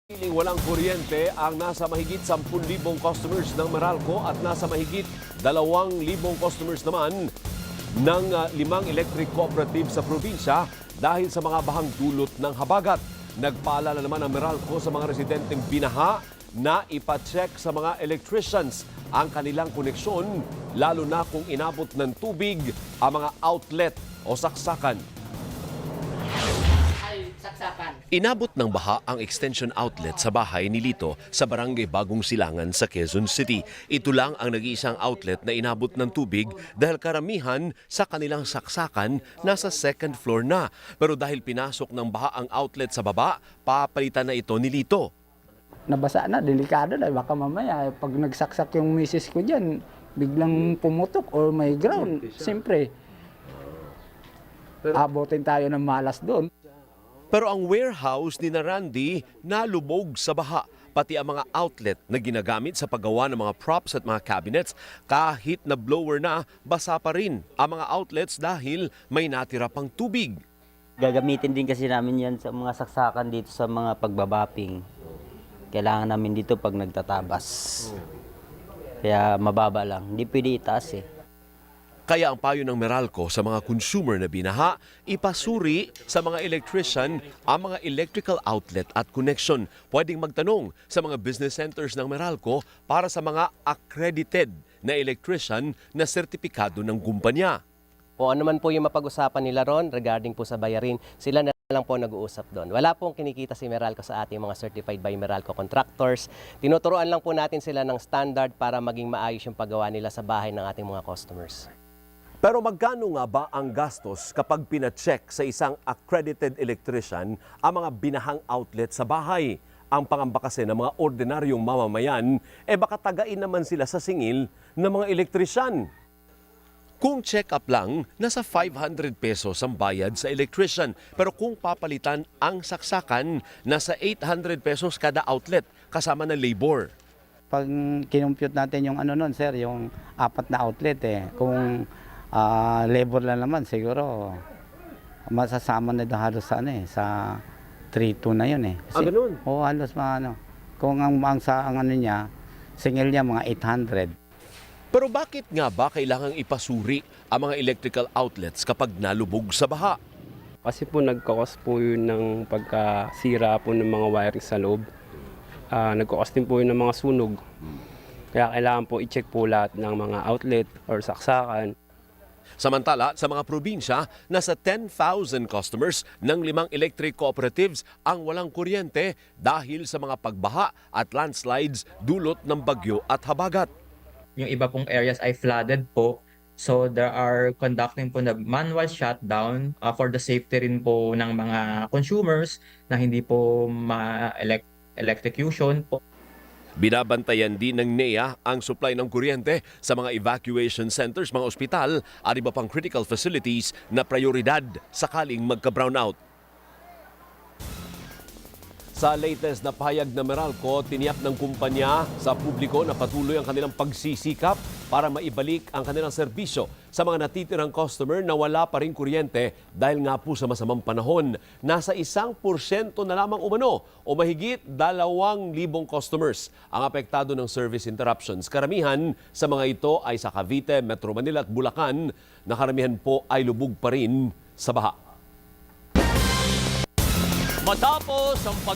Piling walang kuryente ang nasa mahigit 10,000 customers ng Meralco at nasa mahigit 2,000 customers naman ng 5 electric cooperative sa probinsya dahil sa mga bahang dulot ng habagat. Nagpaalala naman ang Meralco sa mga residenteng binaha na ipacheck sa mga electricians ang kanilang koneksyon, lalo na kung inabot ng tubig ang mga outlet o saksakan. Inabot ng baha ang extension outlet sa bahay ni Lito sa barangay Bagong Silangan sa Quezon City. Ito lang ang nag-iisang outlet na inabot ng tubig dahil karamihan sa kanilang saksakan nasa second floor na. Pero dahil pinasok ng baha ang outlet sa baba, papalitan na ito ni Lito. Nabasa na, delikado na. Baka mamaya, pag nagsaksak yung misis ko dyan, biglang pumutok or may ground. Siyempre, abutin tayo ng malas doon. Pero ang warehouse ni Randy nalubog sa baha. Pati ang mga outlet na ginagamit sa paggawa ng mga props at mga cabinets, kahit na blower na, basa pa rin ang mga outlets dahil may natira pang tubig. Gagamitin din kasi namin yan sa mga saksakan dito sa mga pagbabapping. Kailangan namin dito pag nagtatabas. Kaya mababa lang. Hindi pwede itaas eh. Kaya ang payo ng Meralco sa mga consumer na binaha, ipasuri sa mga electrician ang mga electrical outlet at connection. Pwedeng magtanong sa mga business centers ng Meralco para sa mga accredited na electrician na sertipikado ng kumpanya. O ano man po yung mapag-usapan nila ron regarding po sa bayarin, sila na lang po nag-uusap doon. Wala pong kinikita si Meralco sa ating mga certified by Meralco contractors. Tinuturuan lang po natin sila ng standard para maging maayos yung paggawa nila sa bahay ng ating mga customers. Pero magkano nga ba ang gastos kapag pina-check sa isang accredited electrician ang mga binahang outlet sa bahay? Ang pangamba kasi ng mga ordinaryong mamamayan, baka tagain naman sila sa singil ng mga elektrisyan. Kung check-up lang, nasa 500 pesos ang bayad sa electrician. Pero kung papalitan ang saksakan, nasa 800 pesos kada outlet kasama ng labor. Pag kinumpute natin yung ano nun, sir, yung 4 na outlet kung labor lang naman, siguro masasama na doon halos sa, sa 3-2 na yun Ganun? Oo, halos kung ang ano niya, singil niya mga 800. Pero bakit nga ba kailangang ipasuri ang mga electrical outlets kapag nalubog sa baha? Kasi po nagkakos po yun ng pagkasira po ng mga wiring sa loob. Nagkakos din po yun ng mga sunog. Kaya kailangan po i-check po lahat ng mga outlet or saksakan. Samantala, sa mga probinsya, nasa 10,000 customers ng 5 electric cooperatives ang walang kuryente dahil sa mga pagbaha at landslides dulot ng bagyo at habagat. Yung iba pong areas ay flooded po. So there are conducting po na manual shutdown for the safety rin po ng mga consumers na hindi po ma-electrocution po. Binabantayan din ng NEA ang supply ng kuryente sa mga evacuation centers, mga ospital at iba pang critical facilities na prioridad sakaling magka-brownout. Sa latest na pahayag ng Meralco, tiniyak ng kumpanya sa publiko na patuloy ang kanilang pagsisikap para maibalik ang kanilang serbisyo sa mga natitirang customer na wala pa rin kuryente dahil nga po sa masamang panahon. Nasa 1% na lamang umano o mahigit 2,000 customers ang apektado ng service interruptions. Karamihan sa mga ito ay sa Cavite, Metro Manila at Bulacan na karamihan po ay lubog pa rin sa baha. Matapos ang